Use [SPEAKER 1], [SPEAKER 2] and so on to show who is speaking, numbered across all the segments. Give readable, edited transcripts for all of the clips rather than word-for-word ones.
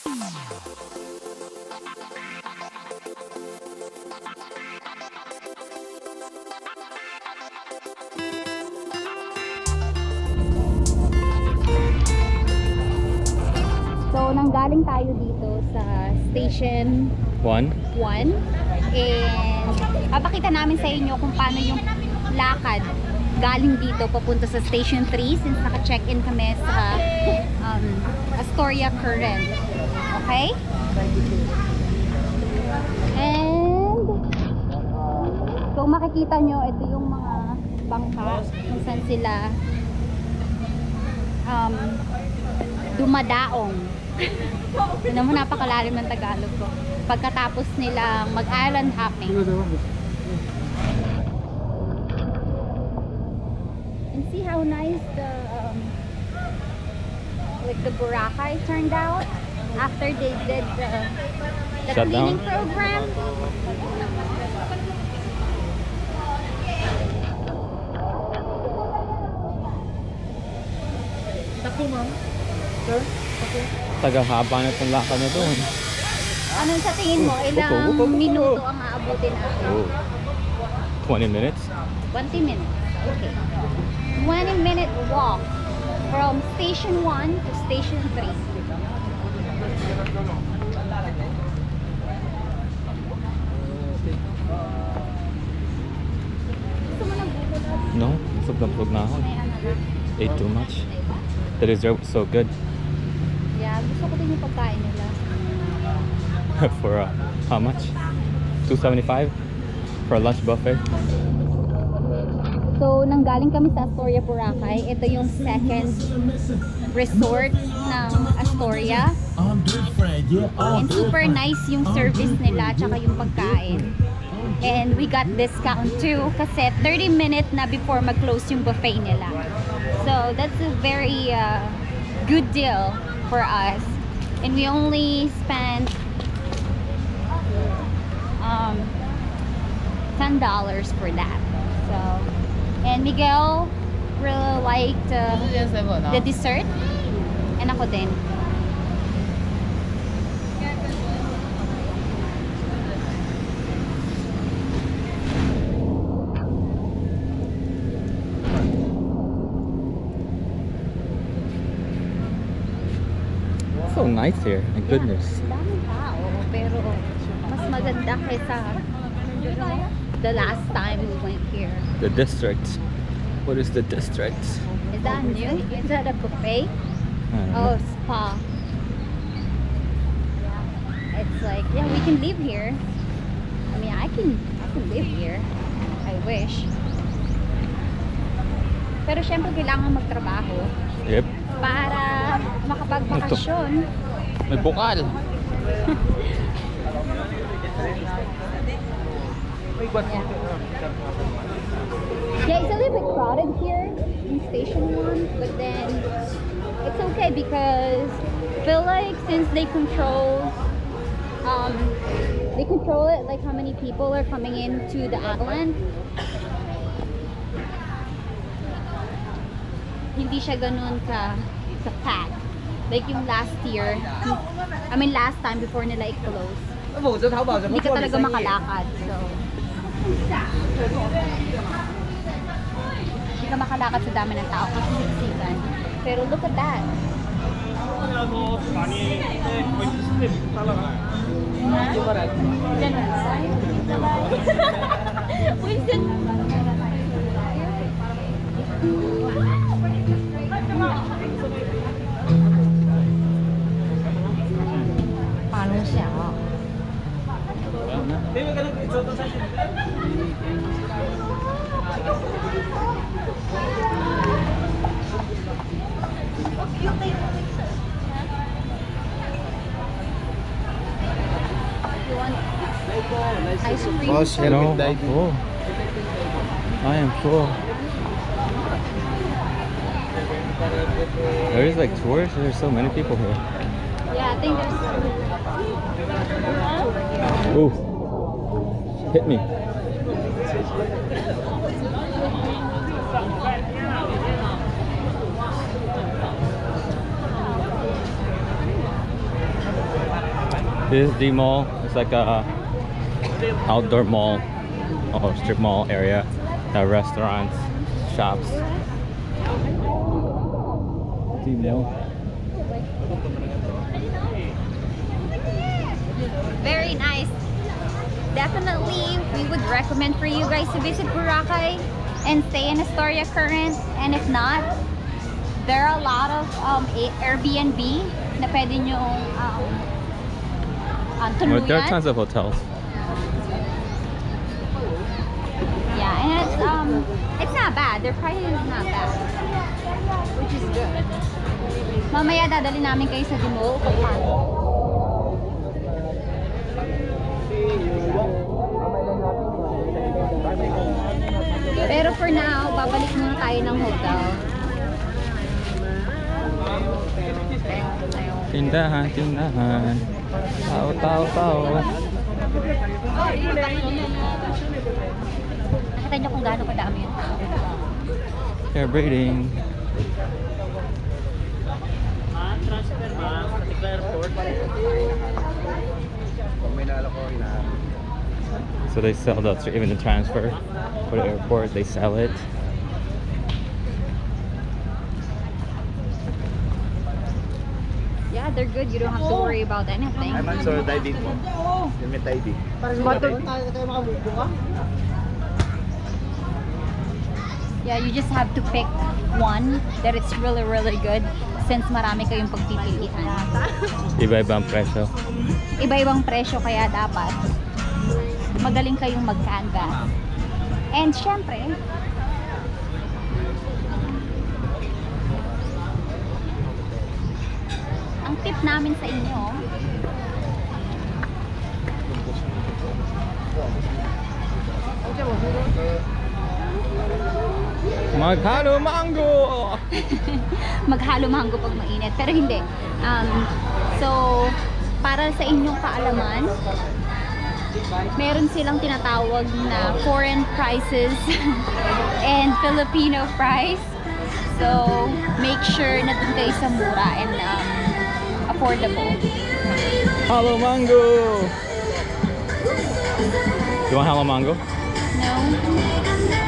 [SPEAKER 1] So, nanggaling tayo dito sa Station 1 and papakita namin sa inyo kung paano yung lakad galing dito papunta sa Station 3 since naka-check-in kami sa Astoria Current. Okay? And kung makikita nyo, ito yung mga bangka kung saan sila dumadaong. Yun naman, napakalalim ng Tagalog ko. Pagkatapos nilang mag-island hopping. And see how nice the Boracay turned out after they did the cleaning program.
[SPEAKER 2] Takbo, ma'am. Sir, takbo.
[SPEAKER 3] Tagahaba na itong lakad na doon.
[SPEAKER 1] Anong sa tingin mo? Ilang minuto ang aabutin natin?
[SPEAKER 3] 20 minutes?
[SPEAKER 1] 20 minutes. Okay. 20-minute walk from Station 1 to Station 3. Gusto mo nang bubulat?
[SPEAKER 3] No, busog na ako.
[SPEAKER 1] May ano na.
[SPEAKER 3] Ate too much. The dessert was so good.
[SPEAKER 1] Yeah, gusto ko din yung pagkain nila.
[SPEAKER 3] For how much? $2.75 for a lunch buffet.
[SPEAKER 1] So, nanggaling kami sa Astoria, Boracay. Ito yung second resort ng Astoria. And super nice yung service nila tsaka yung pagkain. And we got discount too kasi 30 minutes na before mag-close yung buffet nila. So, that's a very good deal for us. And we only spent $10 for that. So, and Miguel really liked the dessert. And ako din.
[SPEAKER 3] So nice here. My goodness.
[SPEAKER 1] Daming tao, pero mas maganda kaysa the last time we went here.
[SPEAKER 3] The district. What is the district?
[SPEAKER 1] Is that new? Is that a buffet?
[SPEAKER 3] I don't know.
[SPEAKER 1] Oh, spa. It's like, yeah, we can live here. I mean, I can live here. I wish. Pero syempre kailangan magtrabaho
[SPEAKER 3] Yep.
[SPEAKER 1] para makapagbakasyon.
[SPEAKER 3] May bukal.
[SPEAKER 1] Yeah, it's a little bit crowded here in Station 1, but then it's okay because I feel like since they control it, like how many people are coming into the island, hindi siya ganun ka pack. Like yung last year, I mean last time before nila i-close, hindi ka talaga makalakad. So, hindi ka makalakad sa dami ng tao kasi siksikan. Pero look at that. Paano siya? Ice cream?
[SPEAKER 3] No, I'm full. I am full. There's like tourists. There's so many people here.
[SPEAKER 1] Yeah, I think there's...
[SPEAKER 3] Ooh. Hit me. This is the mall. It's like a outdoor mall or strip mall area. Restaurants, shops. The mall.
[SPEAKER 1] Very nice. Definitely, we would recommend for you guys to visit Boracay and stay in Astoria Current. And if not, there are a lot of Airbnb na pwede nyo
[SPEAKER 3] Well, there are
[SPEAKER 1] tuluyan.
[SPEAKER 3] tons of hotels.
[SPEAKER 1] Yeah, and it's not bad. Their price is not bad, which is good. Mamaya dadali namin kayo sa Dimol kung paano. Pero for now, babalik muna tayo ng hotel.
[SPEAKER 3] Tindahan, tindahan. Tao, tao, tao.
[SPEAKER 1] Nakita niyo kung gaano kadami yung tao.
[SPEAKER 3] Hair braiding.
[SPEAKER 2] Transfer ma'am, sa airport.
[SPEAKER 3] So they sell that, even the transfer for the airport, they sell it.
[SPEAKER 1] Yeah, they're good. You don't have to worry about anything.
[SPEAKER 4] So, diving mo. Yung may diving.
[SPEAKER 1] Yeah, you just have to pick one that it's really, really good since marami kayong pagpipilian.
[SPEAKER 3] Iba-ibang presyo.
[SPEAKER 1] Iba-ibang presyo kaya dapat magaling kayong mag-canvas. And syempre, ang tip namin sa inyo,
[SPEAKER 3] Maghalo mango!
[SPEAKER 1] maghalo mango pag mainit. Pero hindi. So, para sa inyong kaalaman, meron silang tinatawag na foreign prices and Filipino price. So, make sure na dun kayo sa mura and affordable.
[SPEAKER 3] Halo mango! You want halo mango?
[SPEAKER 1] No?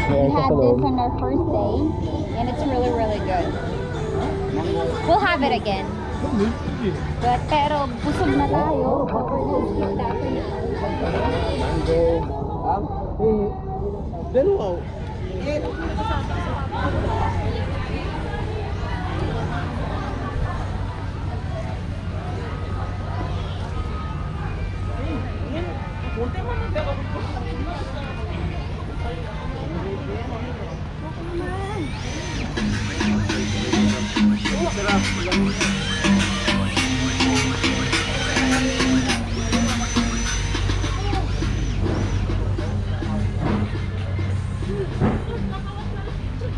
[SPEAKER 1] We had this on our first day and it's really, really good. We'll have it again. But, pero busog na tayo.
[SPEAKER 4] Dalawa.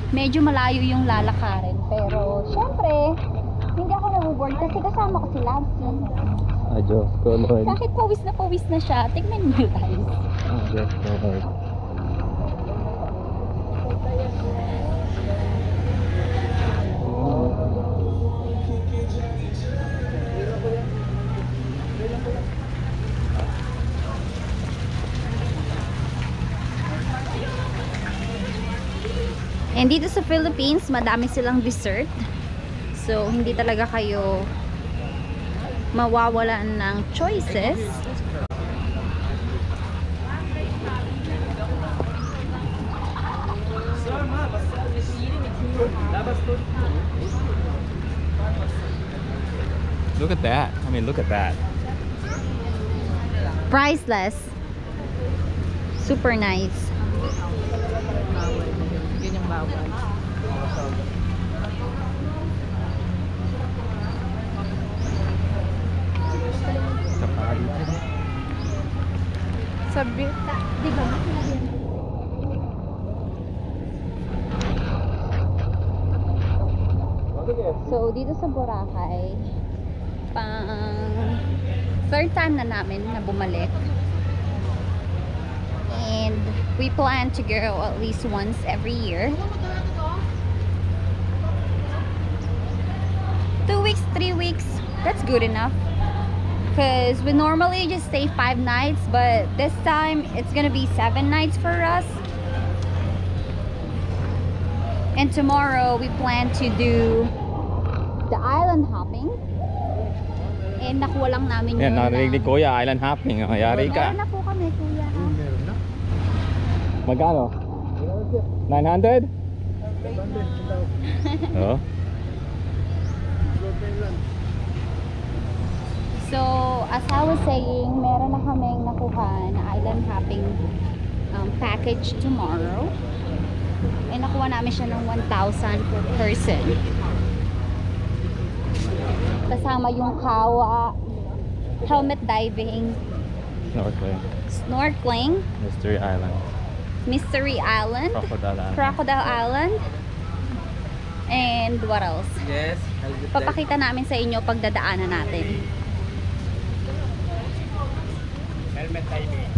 [SPEAKER 1] Medyo malayo yung lalakarin, pero syempre, hindi ako nabuboard kasi kasama ko si Lamsi.
[SPEAKER 3] Ay, Diyos ko, Lord.
[SPEAKER 1] Kahit pawis na siya, tignan niyo guys.
[SPEAKER 3] Ay, Diyos ko, Lord.
[SPEAKER 1] And dito sa Philippines, madami silang dessert. So, hindi talaga kayo mawawalan ng choices.
[SPEAKER 3] Look at that. I mean, look at that.
[SPEAKER 1] Priceless. Super nice.
[SPEAKER 2] Yun yung bawal.
[SPEAKER 1] Sabi, di ba? So, dito sa Boracay, pang third time na namin na bumalik. And we plan to go at least once every year. 2 weeks, 3 weeks, that's good enough. Because we normally just stay 5 nights, but this time it's gonna be 7 nights for us. And tomorrow we plan to do the island hopping. And nakuha lang namin
[SPEAKER 3] Yan,
[SPEAKER 1] yun.
[SPEAKER 3] narinig ni Kuya, island hopping. Yari ka.
[SPEAKER 1] Meron na po kami, kuya. Ha?
[SPEAKER 4] Meron na.
[SPEAKER 3] Magkano? 900? Oh.
[SPEAKER 1] So, as I was saying, meron na kaming nakuha na island hopping package tomorrow. And nakuha namin siya ng 1,000 per person. Kasama yung kawa, helmet diving,
[SPEAKER 3] Snorkeling.
[SPEAKER 1] snorkeling,
[SPEAKER 3] Mystery Island.
[SPEAKER 1] Mystery Island,
[SPEAKER 3] Crocodile Island.
[SPEAKER 1] Crocodile Island, and what else?
[SPEAKER 4] Yes.
[SPEAKER 1] Papakita namin sa inyo pagdadaanan natin.
[SPEAKER 4] Helmet diving.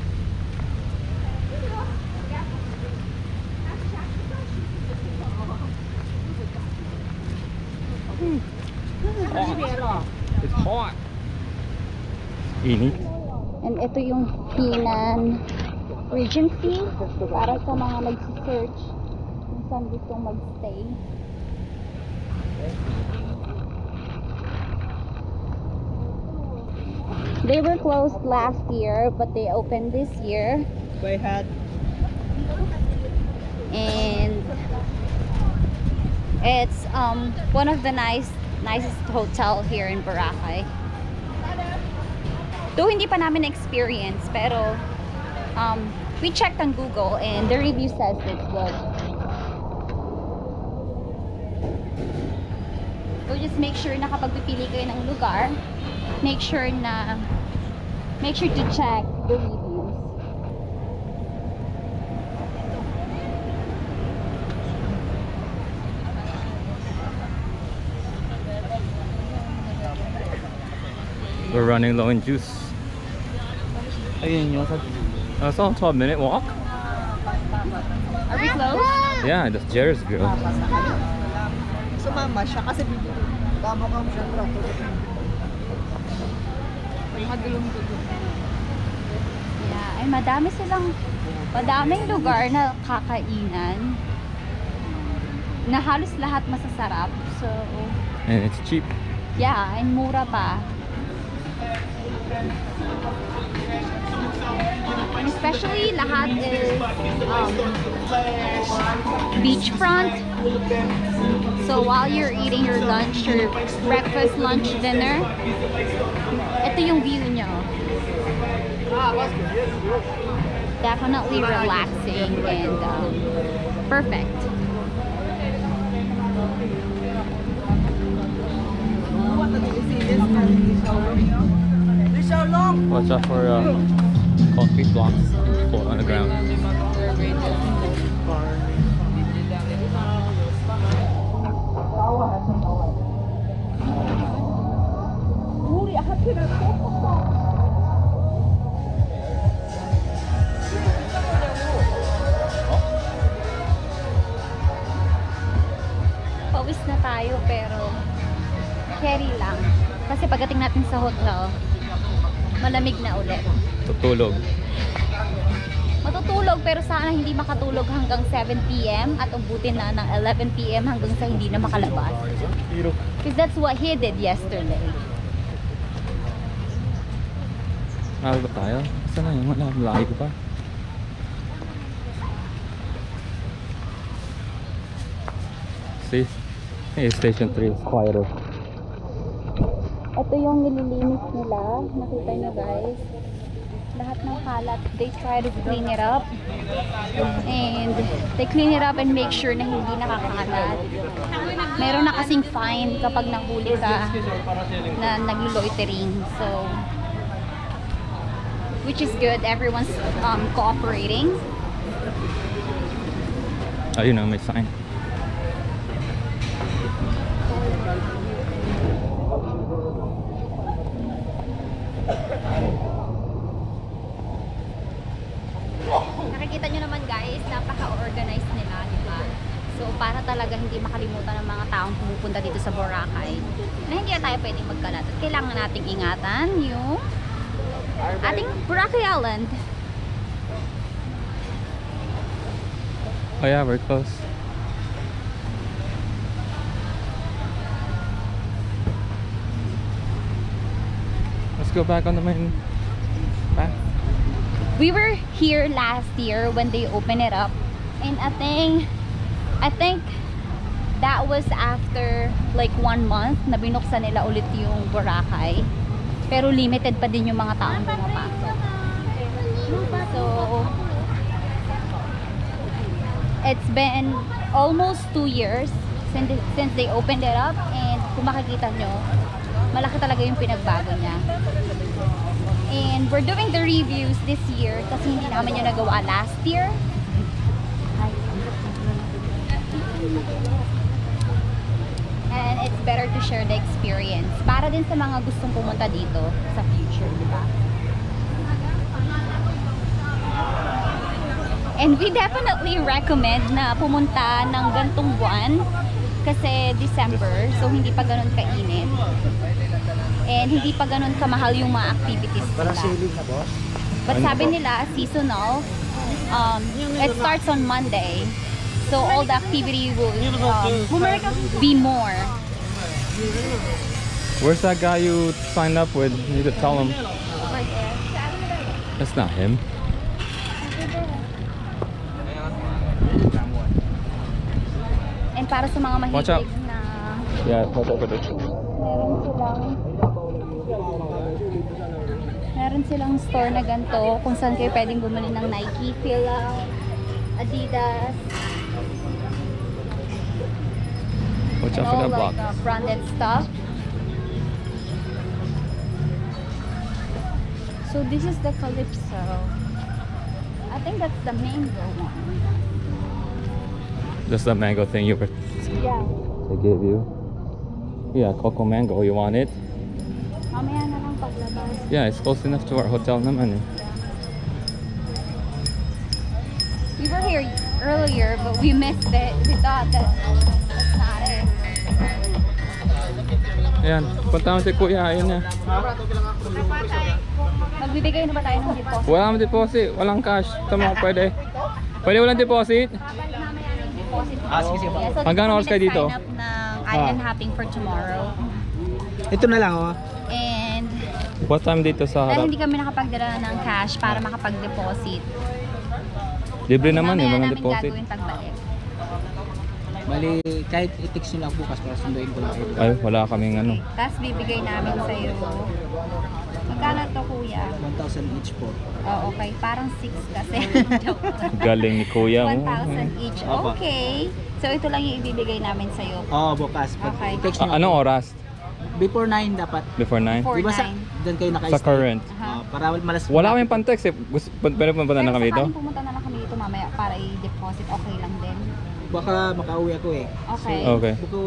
[SPEAKER 3] It's hot. Init.
[SPEAKER 1] And ito yung Henan Regency para sa mga nagsisearch kung saan gustong magstay. They were closed last year, but they opened this year.
[SPEAKER 4] By hat.
[SPEAKER 1] And it's one of the nicest hotel here in Boracay. Though hindi pa namin experience, pero we checked on Google and the review says it's good. So just make sure na kapag pipili kayo ng lugar, make sure to check the reviews.
[SPEAKER 3] We're running low in juice.
[SPEAKER 4] Ayun yung
[SPEAKER 3] It's all a 12-minute walk.
[SPEAKER 1] Are we close?
[SPEAKER 3] Yeah, that's Jerry's girl.
[SPEAKER 4] sumama siya kasi tama ka siya
[SPEAKER 1] Yeah, ay madaming lugar na kakainan na halos lahat masasarap. So,
[SPEAKER 3] And it's cheap.
[SPEAKER 1] yeah, and mura pa. And especially lahat is beachfront. So while you're eating your lunch, your breakfast, lunch, dinner, ito yung view nyo. Definitely relaxing and perfect.
[SPEAKER 3] Watch out for concrete blocks float on the ground.
[SPEAKER 1] Pawis na tayo pero carry lang. Kasi pagdating natin sa hotel, malamig na ulit.
[SPEAKER 3] Tutulog.
[SPEAKER 1] Matutulog pero sana hindi makatulog hanggang 7 p.m. at ubutin na ng 11 p.m. hanggang sa hindi na makalabas. Because that's what he did yesterday.
[SPEAKER 3] Mahal ba tayo? Saan na yung malaki ko pa? See? Hey, station 3 is quieter.
[SPEAKER 1] Ito yung nililinis nila. Nakita nyo guys. Lahat ng kalat, they try to clean it up. And they clean it up and make sure na hindi nakakalat. Meron na kasing fine kapag nahuli ka na naglo-loitering. So, which is good. Everyone's cooperating.
[SPEAKER 3] Ayun na, may sign.
[SPEAKER 1] Nakikita nyo naman guys, napaka-organized nila, diba? So, para talaga hindi makalimutan ng mga taong pumupunta dito sa Boracay na hindi na tayo pwedeng magkalat. At kailangan nating ingatan yung ating Boracay Island.
[SPEAKER 3] Oh yeah, we're close. Let's go back on the main path.
[SPEAKER 1] We were here last year when they opened it up, and I think that was after like 1 month na binuksan nila ulit yung Boracay, pero limited pa din yung mga taong pumapasok. So it's been almost 2 years since they opened it up, and kung makikita nyo, malaki talaga yung pinagbago niya. And we're doing the reviews this year kasi hindi namin yung nagawa last year. And it's better to share the experience para din sa mga gustong pumunta dito sa future, di ba? And we definitely recommend na pumunta ng gantong buwan kasi December, so hindi pa ganun kainit. And hindi pa ganun kamahal yung mga activities nila. But sabi nila, seasonal, it starts on Monday. So all the activity will be more.
[SPEAKER 3] Where's that guy you signed up with? You need to tell him. That's not him.
[SPEAKER 1] And para sa mga
[SPEAKER 3] Watch out.
[SPEAKER 1] mahilig na
[SPEAKER 3] Yeah, watch out for this.
[SPEAKER 1] meron silang store na ganito kung saan kayo pwedeng bumili ng Nike, Fila, Adidas,
[SPEAKER 3] Watch
[SPEAKER 1] and
[SPEAKER 3] out for
[SPEAKER 1] all
[SPEAKER 3] that block.
[SPEAKER 1] like branded stuff. So this is the Calypso. I think that's the mango one.
[SPEAKER 3] Just the mango thing you were.
[SPEAKER 1] Yeah.
[SPEAKER 3] They gave you. Yeah, coco mango. You want it?
[SPEAKER 1] Mamaya na lang paglabas.
[SPEAKER 3] Yeah, it's close enough to our hotel naman eh.
[SPEAKER 1] We were here earlier, but we missed it. We thought that's not it.
[SPEAKER 3] Ayan, punta mo si Kuya. Ayun na.
[SPEAKER 1] Magbibigay na ba tayo ng deposit?
[SPEAKER 3] Walang deposit. Walang cash. Ito mga pwede. Pwede walang deposit?
[SPEAKER 1] Babalik mamaya ng deposit.
[SPEAKER 4] Sige, sige.
[SPEAKER 1] Yeah, so
[SPEAKER 3] Hanggang
[SPEAKER 1] kami
[SPEAKER 3] oras kayo dito?
[SPEAKER 1] nag-sign up ng island hopping for tomorrow.
[SPEAKER 4] Ito na lang, oh.
[SPEAKER 1] And
[SPEAKER 3] What time dito sa
[SPEAKER 1] dahil
[SPEAKER 3] harap?
[SPEAKER 1] hindi kami nakapagdala ng cash para makapag-deposit.
[SPEAKER 3] Libre naman eh,
[SPEAKER 1] Mamaya
[SPEAKER 3] mga
[SPEAKER 1] namin
[SPEAKER 3] deposit.
[SPEAKER 1] gagawin pagbalik.
[SPEAKER 4] Bali, kahit i-text nyo lang bukas para sunduin ko lang kayo.
[SPEAKER 3] Ay, wala kaming ano.
[SPEAKER 1] Tapos bibigay namin sa'yo. Magkano to, kuya?
[SPEAKER 4] 1,000 each po.
[SPEAKER 1] Oh, okay. Parang 6 kasi. Joke lang.
[SPEAKER 3] Galing ni Kuya.
[SPEAKER 1] 1,000 each.
[SPEAKER 4] Opo.
[SPEAKER 1] Okay. So ito lang yung ibibigay namin sa'yo.
[SPEAKER 4] Oo, bukas. Pag
[SPEAKER 1] Okay.
[SPEAKER 4] i-text nyo.
[SPEAKER 3] Anong oras?
[SPEAKER 4] Before 9 dapat.
[SPEAKER 3] Before 9?
[SPEAKER 1] Before
[SPEAKER 4] Di ba sa,
[SPEAKER 1] 9.
[SPEAKER 4] doon kayo naka-stay?
[SPEAKER 3] Sa current.
[SPEAKER 4] Para malas.
[SPEAKER 3] Wala kaming pan-text eh. Pwede pumunta na kami dito?
[SPEAKER 1] sakaling pumunta na lang kami dito mamaya para i-deposit, okay lang din.
[SPEAKER 4] Baka makauwi ako eh.
[SPEAKER 1] Okay.
[SPEAKER 3] Okay.
[SPEAKER 4] Buko,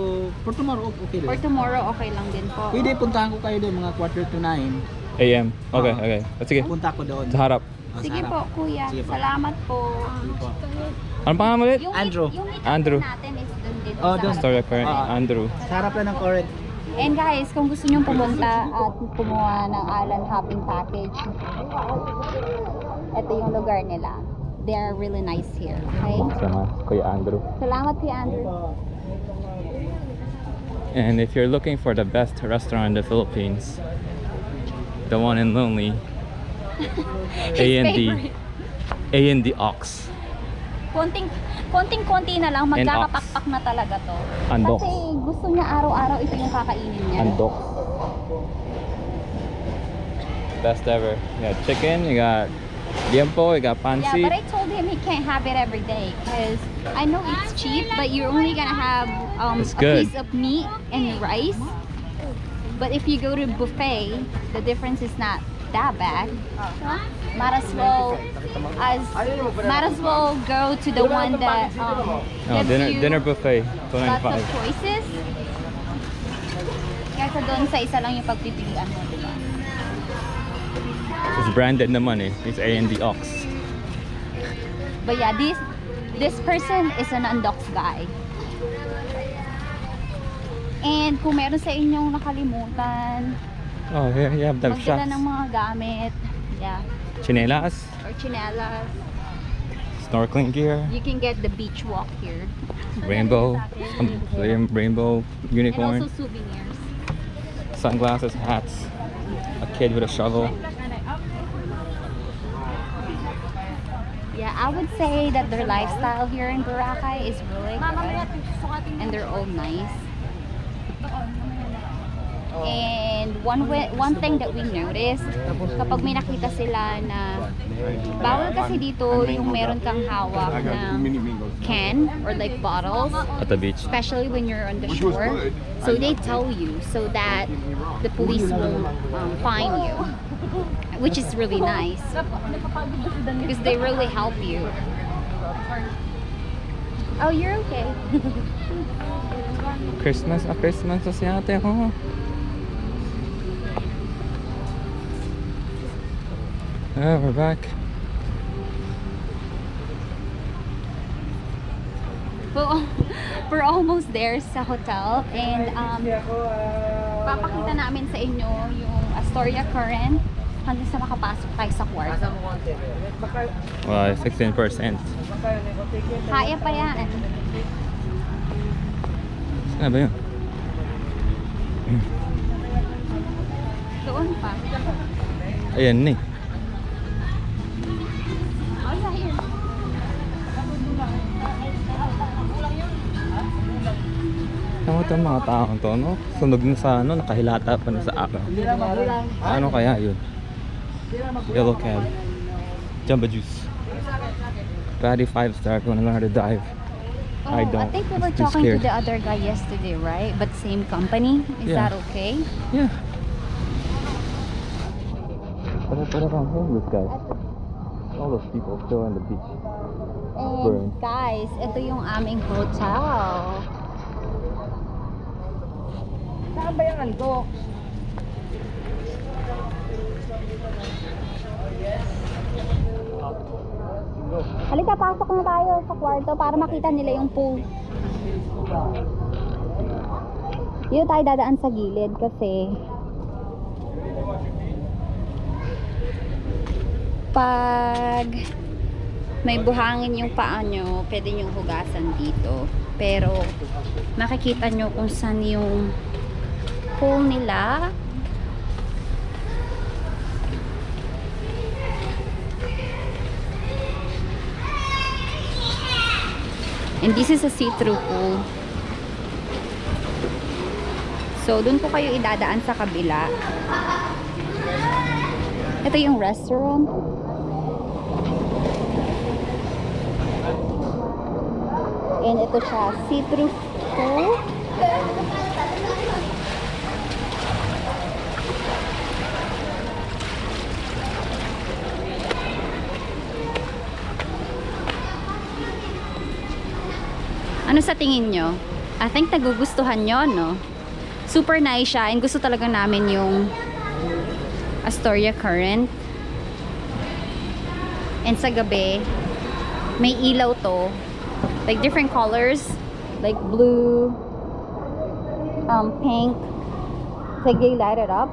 [SPEAKER 4] for tomorrow, okay
[SPEAKER 1] For
[SPEAKER 4] lang.
[SPEAKER 1] tomorrow, okay lang din po.
[SPEAKER 4] Pwede puntahan ko kayo doon mga 8:45.
[SPEAKER 3] AM. Okay,
[SPEAKER 4] Oo.
[SPEAKER 3] okay. Sige.
[SPEAKER 4] Punta ko doon.
[SPEAKER 3] Sa harap.
[SPEAKER 1] Sige
[SPEAKER 4] Sa
[SPEAKER 1] po,
[SPEAKER 4] harap.
[SPEAKER 1] kuya.
[SPEAKER 4] Sige po.
[SPEAKER 1] Salamat po.
[SPEAKER 4] Sige po.
[SPEAKER 3] Anong pangalan mo ulit?
[SPEAKER 4] Andrew.
[SPEAKER 1] Yung meet
[SPEAKER 3] Andrew.
[SPEAKER 1] natin is dun din.
[SPEAKER 4] Oh,
[SPEAKER 1] sa
[SPEAKER 4] dun.
[SPEAKER 1] harap.
[SPEAKER 3] Story current.
[SPEAKER 4] Ah.
[SPEAKER 3] Andrew.
[SPEAKER 4] Sa harap lang ng current.
[SPEAKER 1] And guys, kung gusto nyo pumunta at kumuha ng island hopping package, ito yung lugar nila. They are really nice here. Okay?
[SPEAKER 3] Sama Kuya Andrew.
[SPEAKER 1] Salamat kay Andrew.
[SPEAKER 3] And if you're looking for the best restaurant in the Philippines, the one and only A&D, A&D Ox.
[SPEAKER 1] Konting-konti na lang, magkakapakpak na talaga to.
[SPEAKER 3] Andox.
[SPEAKER 1] Kasi gusto niya araw-araw ito yung kakainin niya.
[SPEAKER 3] Andok. Best ever. You got chicken, you got liempo, you got
[SPEAKER 1] Yeah,
[SPEAKER 3] pancit.
[SPEAKER 1] but I told him he can't have it every day because I know it's cheap, but you're only gonna have
[SPEAKER 3] It's
[SPEAKER 1] a
[SPEAKER 3] good.
[SPEAKER 1] piece of meat and rice. But if you go to buffet, the difference is not that bad. Might as well go to the one that
[SPEAKER 3] No,
[SPEAKER 1] gives you
[SPEAKER 3] dinner buffet,
[SPEAKER 1] lots of
[SPEAKER 3] 295.
[SPEAKER 1] choices. Kaysa doon sa isa lang yung pagpipilian mo, diba?
[SPEAKER 3] It's branded naman eh. It's A&D Ox.
[SPEAKER 1] But yeah, this person is an Undox guy. And kung meron sa inyong nakalimutan,
[SPEAKER 3] Oh, here you have the
[SPEAKER 1] magdala
[SPEAKER 3] shots.
[SPEAKER 1] ng mga gamit. Yeah.
[SPEAKER 3] Chinelas,
[SPEAKER 1] Or chinelas.
[SPEAKER 3] snorkeling gear,
[SPEAKER 1] You can get the beach walk here.
[SPEAKER 3] rainbow, rainbow
[SPEAKER 1] And
[SPEAKER 3] unicorn,
[SPEAKER 1] also souvenirs.
[SPEAKER 3] sunglasses, hats, a kid with a shovel.
[SPEAKER 1] Yeah, I would say that their lifestyle here in Boracay is really good. And they're all nice. And one thing that we noticed, kapag may nakita sila na bawal kasi dito yung meron kang hawak na can or like bottles,
[SPEAKER 3] At the beach.
[SPEAKER 1] especially when you're on the shore. So they tell you so that the police won't fine you, which is really nice because they really help you. Oh, you're okay.
[SPEAKER 3] Christmas, Christmas kasi ate ko. We're back.
[SPEAKER 1] Well, we're almost there sa hotel and papakita namin sa inyo yung Astoria Current hanggang sa makapasok tayo sa kwarto.
[SPEAKER 3] Well, 16%.
[SPEAKER 1] Kaya pa yan.
[SPEAKER 3] Saan ba yun?
[SPEAKER 1] Doon pa.
[SPEAKER 3] Ayan ni.
[SPEAKER 1] Oh, yeah, here.
[SPEAKER 3] Tama itong mga taong to, no? Sunog na sa ano, nakahilata pa na sa ako. Ano kaya yun? Yellow cab. Jamba juice. Patty 5-star if you wanna learn how to dive.
[SPEAKER 1] Oh,
[SPEAKER 3] I don't.
[SPEAKER 1] think we were
[SPEAKER 3] I'm too
[SPEAKER 1] talking to
[SPEAKER 3] scared.
[SPEAKER 1] the other guy yesterday, right? But same company. Is
[SPEAKER 3] Yeah.
[SPEAKER 1] that okay?
[SPEAKER 3] Yeah. What about homeless guys? All those people still on the beach. Burn.
[SPEAKER 1] And guys, ito yung aming hotel. Saan ba yung algo? Halika, pasok na tayo sa kwarto para makita nila yung pool. Dito tayo dadaan sa gilid kasi pag may buhangin yung paa nyo, pwede nyo hugasan dito. Pero makikita nyo kung saan yung pool nila. And this is a see-through pool. So, dun po kayo idadaan sa kabila. Ito yung restaurant. And ito siya, see-through pool. Ano sa tingin nyo? I think nagugustuhan nyo, no? Super nice siya and gusto talaga namin yung Astoria Current. And sa gabi, may ilaw to. Like different colors. Like blue, pink. Sige, light it up.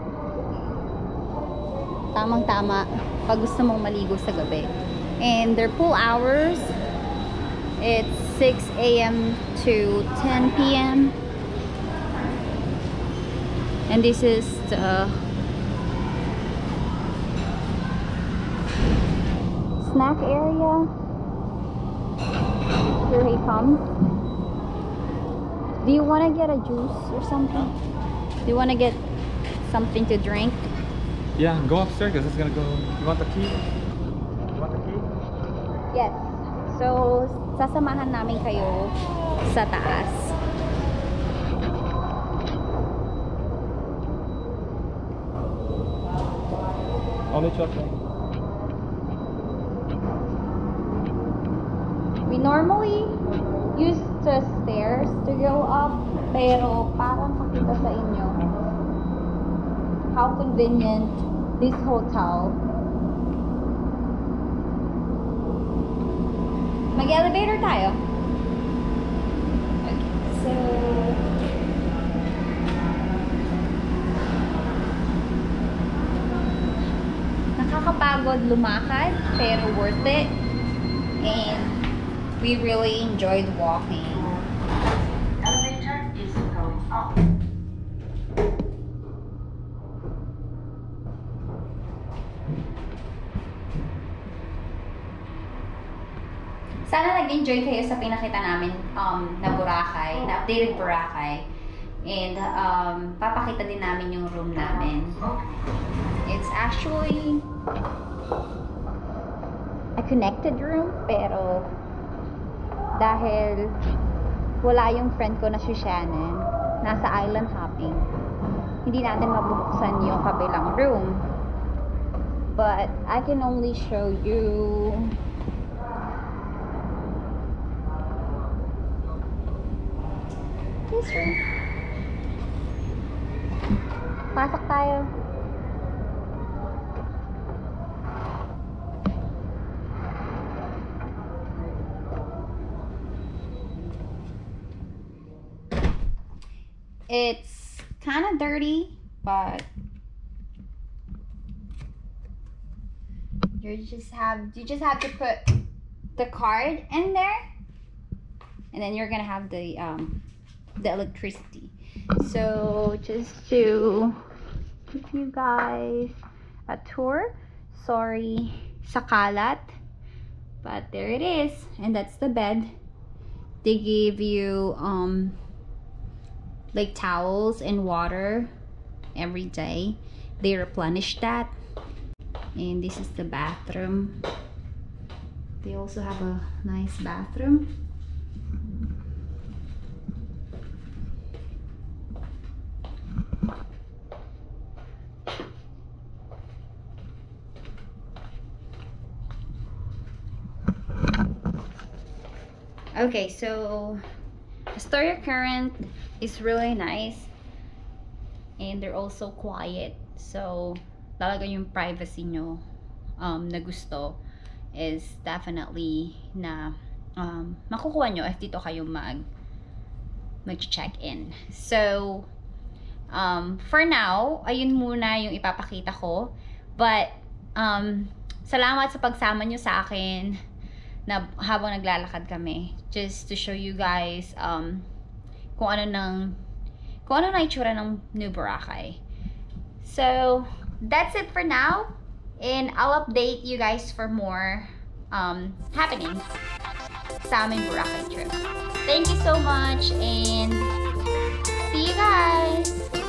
[SPEAKER 1] Tamang-tama pag gusto mong maligo sa gabi. And their pool hours, it's 6 a.m. to 10 p.m. And this is the snack area. Here he comes. Do you want to get a juice or something? Do you want to get something to drink?
[SPEAKER 3] Yeah, go upstairs because it's gonna go. You want the key? You want the key?
[SPEAKER 1] Yes. So, sasamahan namin kayo sa taas.
[SPEAKER 3] Only chocolate.
[SPEAKER 1] We normally use the stairs to go up, pero parang pakita sa inyo how convenient this hotel. Mag-elevator tayo. Okay. So, nakakapagod lumakad, pero worth it. And we really enjoyed walking.
[SPEAKER 5] Elevator is going up.
[SPEAKER 1] Sana nag-enjoy kayo sa pinakita namin na Boracay, na updated Boracay. And papakita din namin yung room namin. It's actually a connected room, pero dahil wala yung friend ko na si Shannon, nasa island hopping, hindi natin mabubuksan yung kabilang room. But I can only show you this room. Pasok tayo. It's kind of dirty, but you just have to put the card in there, and then you're gonna have the electricity. So just to give you guys a tour. Sorry sa kalat, but there it is, and that's the bed. They give you like towels and water every day. They replenish that. And this is the bathroom. They also have a nice bathroom. Okay, so Astoria Current is really nice, and they're also quiet, so talaga yung privacy nyo na gusto is definitely na makukuha nyo if dito kayo mag-check-in. So for now, ayun muna yung ipapakita ko, but salamat sa pagsama nyo sa akin na habang naglalakad kami, just to show you guys kung ano na itsura ng New Boracay. So that's it for now, and I'll update you guys for more happenings sa aming Boracay trip. Thank you so much, and see you guys!